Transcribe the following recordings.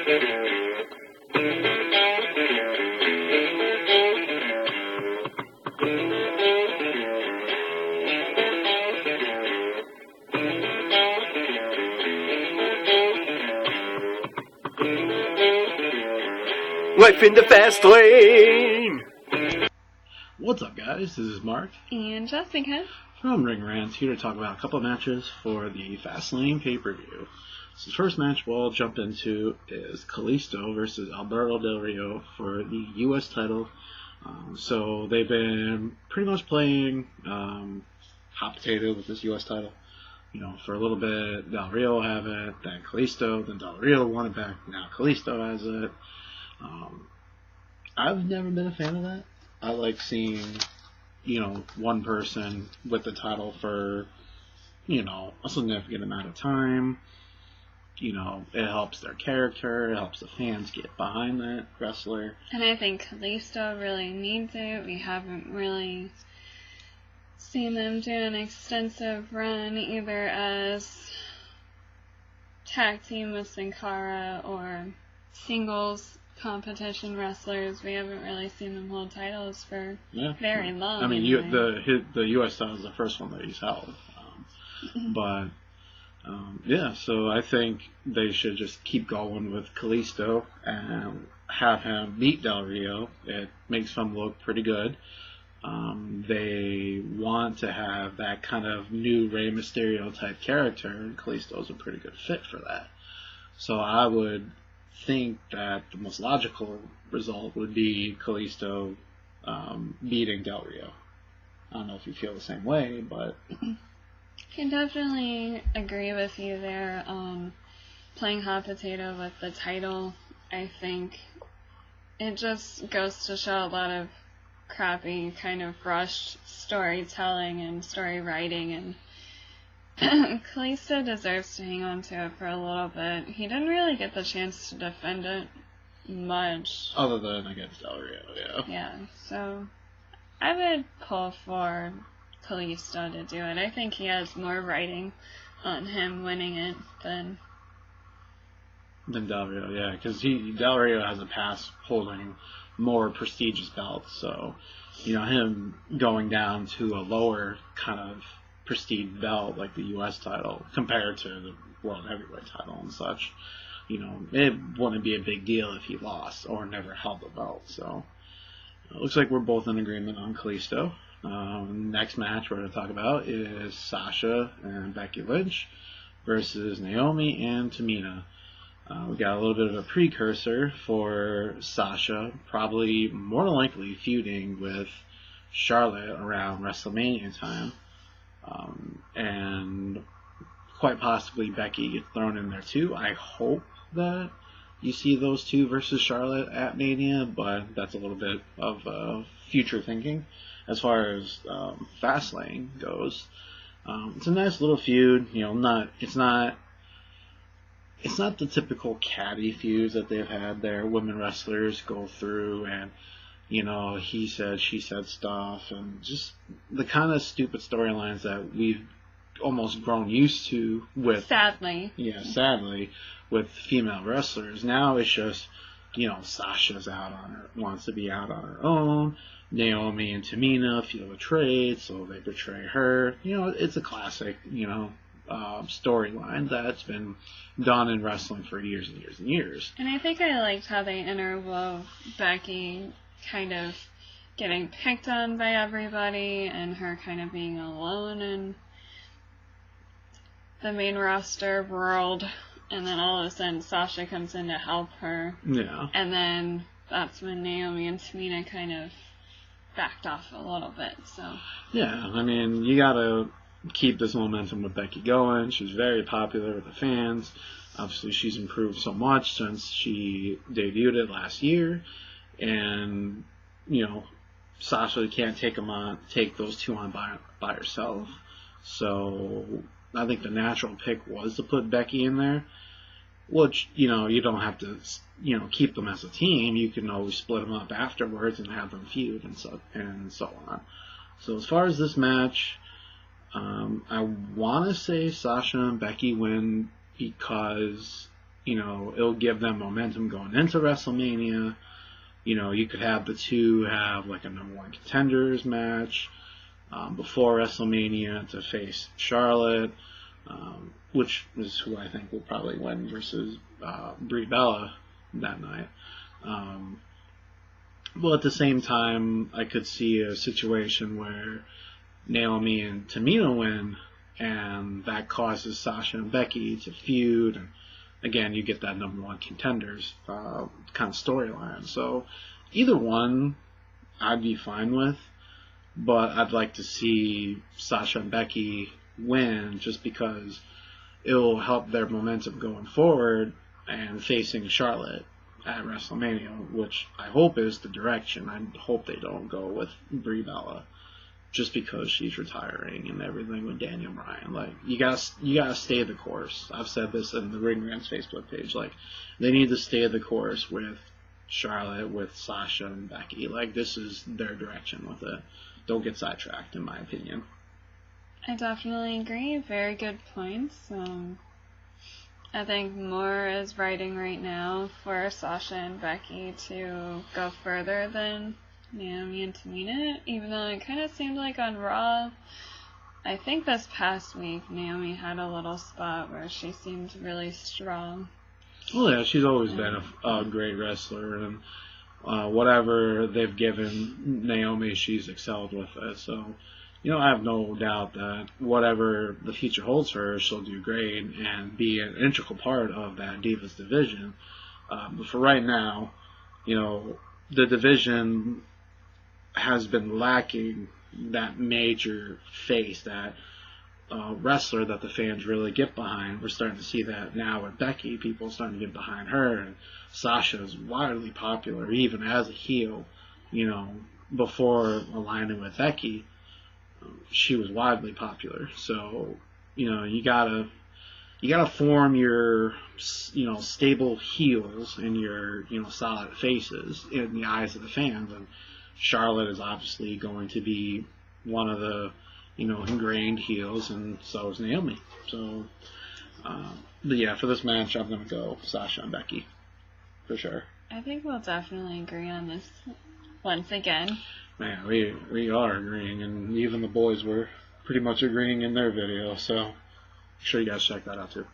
Life in the Fastlane! What's up, guys? This is Mark and Jessica from Ring Rants, here to talk about a couple of matches for the Fastlane pay-per-view. So the first match we'll jump into is Kalisto versus Alberto Del Rio for the U.S. title. So they've been pretty much playing hot potato with this U.S. title. You know, for a little bit, Del Rio have it, then Kalisto, then Del Rio won it back, now Kalisto has it. I've never been a fan of that. I like seeing, you know, one person with the title for, you know, a significant amount of time. You know, it helps their character, it helps the fans get behind that wrestler. And I think Kalisto really needs it. We haven't really seen them do an extensive run either as tag team with Sin Cara or singles competition wrestlers. We haven't really seen them hold titles for very long. I mean, the U.S. title is the first one that he's held. So I think they should just keep going with Kalisto and have him beat Del Rio. It makes him look pretty good. They want to have that kind of new Rey Mysterio type character, and Kalisto's a pretty good fit for that. So I would think that the most logical result would be Kalisto beating Del Rio. I don't know if you feel the same way, but I can definitely agree with you there. Playing hot potato with the title, I think it just goes to show a lot of crappy kind of rushed storytelling and story writing, and Kalisto deserves to hang on to it for a little bit. He didn't really get the chance to defend it much. Other than against Del Rio, yeah. Yeah, so I would pull for Kalisto to do it. I think he has more writing on him winning it than Del Rio, yeah, because Del Rio has a past holding more prestigious belts, so, you know, him going down to a lower kind of prestige belt like the U.S. title compared to the World Heavyweight title and such, you know, it wouldn't be a big deal if he lost or never held the belt. So it looks like we're both in agreement on Kalisto. Next match we're going to talk about is Sasha and Becky Lynch versus Naomi and Tamina. We got a little bit of a precursor for Sasha, probably more than likely feuding with Charlotte around WrestleMania time. And quite possibly Becky gets thrown in there too. I hope that you see those two versus Charlotte at Mania, but that's a little bit of future thinking. As far as Fastlane goes, it's a nice little feud. You know, it's not the typical catty feuds that they've had there. Women wrestlers go through and, you know, he said, she said stuff, and just the kind of stupid storylines that we've almost grown used to with... Sadly, with female wrestlers. Now it's just, you know, Sasha's wants to be out on her own. Naomi and Tamina feel betrayed, so they betray her. You know, it's a classic, you know, storyline that's been done in wrestling for years and years and years. And I think I liked how they interwove Becky kind of getting picked on by everybody and her kind of being alone in the main roster world, and then all of a sudden Sasha comes in to help her. Yeah. And then that's when Naomi and Tamina kind of backed off a little bit. So yeah, I mean, you gotta keep this momentum with Becky going. She's very popular with the fans. Obviously, she's improved so much since she debuted it last year, and you know, Sasha can't take those two on by herself. So I think the natural pick was to put Becky in there, which, you know, you don't have to, you know, keep them as a team. You can always split them up afterwards and have them feud and so on. So as far as this match, I want to say Sasha and Becky win because it'll give them momentum going into WrestleMania. You could have the two have like a number one contenders match before WrestleMania to face Charlotte, which is who I think will probably win versus Brie Bella that night. Well, at the same time, I could see a situation where Naomi and Tamina win, and that causes Sasha and Becky to feud, and again, you get that number one contenders kind of storyline. So either one, I'd be fine with, but I'd like to see Sasha and Becky win just because it will help their momentum going forward and facing Charlotte at WrestleMania, which I hope is the direction. I hope they don't go with Brie Bella just because she's retiring and everything with Daniel Bryan. Like, you gotta stay the course. I've said this in the Ring Rants Facebook page. Like, they need to stay the course with Charlotte, with Sasha and Becky. Like, this is their direction with it. Don't get sidetracked, in my opinion. I definitely agree. Very good points. I think more is writing right now for Sasha and Becky to go further than Naomi and Tamina, even though it kind of seemed like on Raw, I think this past week, Naomi had a little spot where she seemed really strong. Well, yeah, she's always been a great wrestler, and whatever they've given Naomi, she's excelled with it. So, I have no doubt that whatever the future holds for her, she'll do great and be an integral part of that Divas division. But for right now, the division has been lacking that major face, that wrestler that the fans really get behind. We're starting to see that now with Becky. People are starting to get behind her, and Sasha is widely popular, even as a heel. Before aligning with Becky, she was widely popular. So, you gotta form your, stable heels and your, solid faces in the eyes of the fans. And Charlotte is obviously going to be one of the, ingrained heels, and so is Naomi. So, but yeah, for this match, I'm gonna go Sasha and Becky, for sure. I think we'll definitely agree on this once again. Man, we are agreeing, and even the boys were pretty much agreeing in their video, so I'm sure you guys check that out too.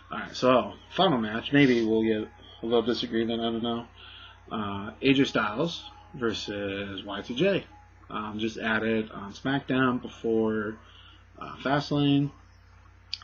Alright, so final match. Maybe we'll get a little disagreement, I don't know. AJ Styles versus Y2J. Just added on SmackDown before Fastlane.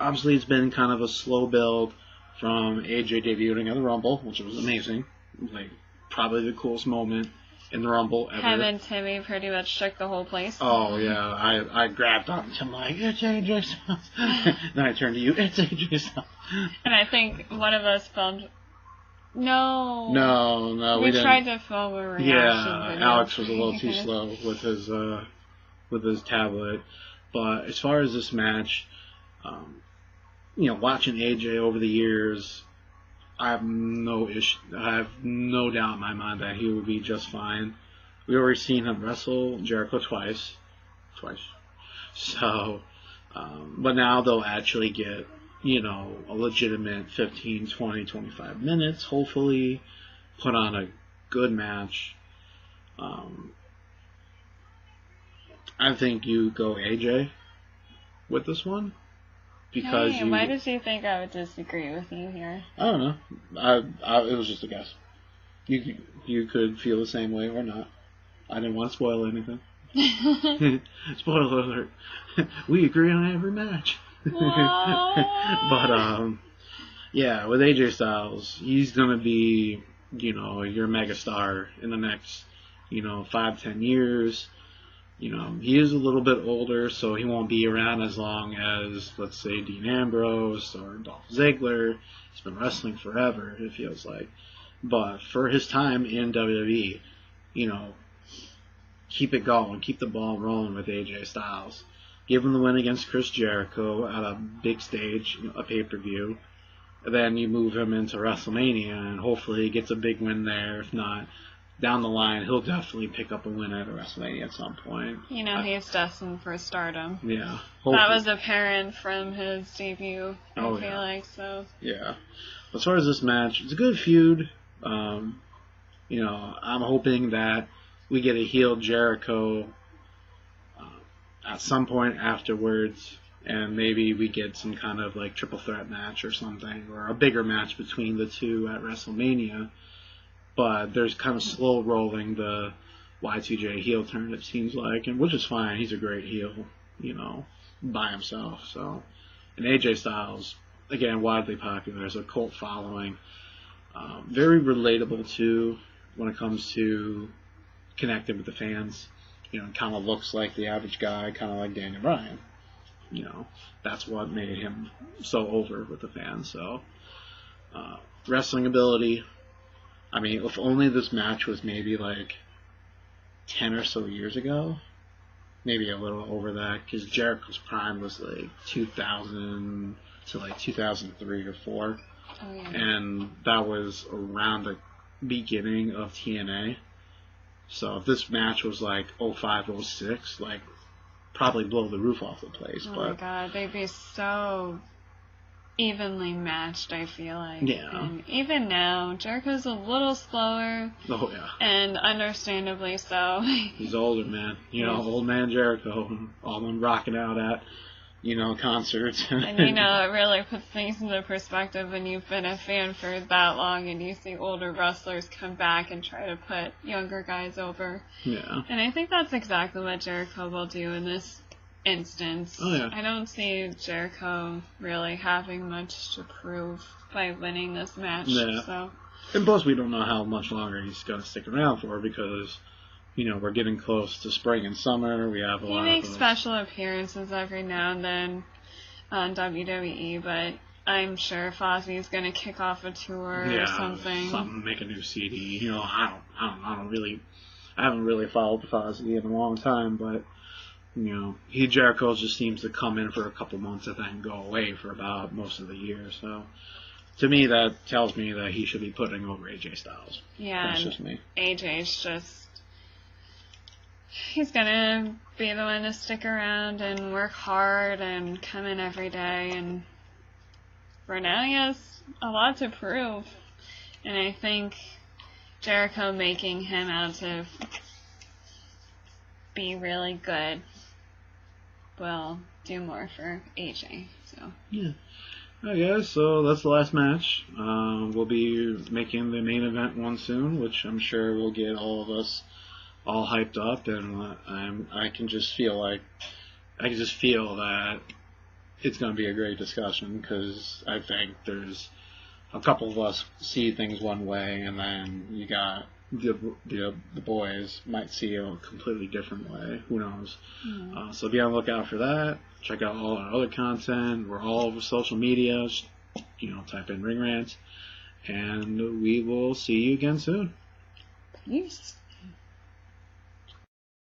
Obviously, it's been kind of a slow build from AJ debuting at the Rumble, which was amazing. Like, probably the coolest moment in the Rumble ever. Him and Timmy pretty much shook the whole place. Oh, yeah. I grabbed on to him like, it's AJ Styles. Then I turned to you, it's AJ Styles. And I think one of us filmed... No, we didn't. tried to film a reaction video. Alex was a little too slow with his tablet. But as far as this match, watching AJ over the years, I have no doubt in my mind that he would be just fine. We already seen him wrestle Jericho twice. So, but now they'll actually get, a legitimate 15, 20, 25 minutes, hopefully, put on a good match. I think you go AJ with this one. Because why does he think I would disagree with you here? I don't know. It was just a guess. You could feel the same way or not. I didn't want to spoil anything. Spoiler alert. We agree on every match. But, yeah, with AJ Styles, he's going to be, your megastar in the next, 5-10 years. He is a little bit older, so he won't be around as long as, let's say, Dean Ambrose or Dolph Ziggler. He's been wrestling forever, it feels like. But for his time in WWE, keep it going, keep the ball rolling with AJ Styles. Give him the win against Chris Jericho at a big stage, a pay-per-view. And then you move him into WrestleMania, and hopefully he gets a big win there. If not, down the line, he'll definitely pick up a win at a WrestleMania at some point. You know, he's destined for stardom. Yeah. That was apparent from his debut, I feel yeah. like, so. Yeah. As far as this match, it's a good feud. You know, I'm hoping that we get a heel Jericho at some point afterwards, and maybe we get some kind of like triple threat match or something, or a bigger match between the two at WrestleMania. But there's kind of slow rolling the Y2J heel turn, it seems like, and which is fine. He's a great heel, you know, by himself. So, and AJ Styles, again, widely popular. There's a cult following. Very relatable too when it comes to connecting with the fans. You know, kind of looks like the average guy, kind of like Daniel Bryan. You know, that's what made him so over with the fans. So, wrestling ability. I mean, if only this match was maybe like 10 or so years ago, maybe a little over that, because Jericho's prime was like 2000 to like 2003 or 4. Oh, yeah. And that was around the beginning of TNA. So if this match was like 05, 06, like probably blow the roof off the place. Oh but my god, they'd be so evenly matched, I feel like. Yeah. And even now, Jericho's a little slower. Oh yeah. And understandably so. He's older, man. You know, old man Jericho, all them rocking out at, you know, concerts. And you know, it really puts things into perspective when you've been a fan for that long and you see older wrestlers come back and try to put younger guys over. Yeah. And I think that's exactly what Jericho will do in this instance. Oh, yeah. I don't see Jericho really having much to prove by winning this match. Yeah. So. And plus, we don't know how much longer he's going to stick around for because, you know, we're getting close to spring and summer. We have a lot of... He makes special appearances every now and then on WWE, but I'm sure Fozzie's going to kick off a tour or something. Make a new CD. You know, I haven't really followed Fozzy in a long time, but, you know, Jericho just seems to come in for a couple months and then go away for about most of the year. So, to me, that tells me that he should be putting over AJ Styles. Yeah, that's just me. AJ's just... He's gonna be the one to stick around and work hard and come in every day, and for now he has a lot to prove. And I think Jericho making him out to be really good will do more for AJ. So yeah. I guess, so that's the last match. We'll be making the main event one soon, which I'm sure will get all of us all hyped up, and I can just feel that it's going to be a great discussion, because I think there's a couple of us see things one way, and then you got the boys might see it a completely different way. Who knows? Mm-hmm. So be on the lookout for that. Check out all our other content. We're all over social media. Just, you know, type in Ring Rant, and we will see you again soon. Peace.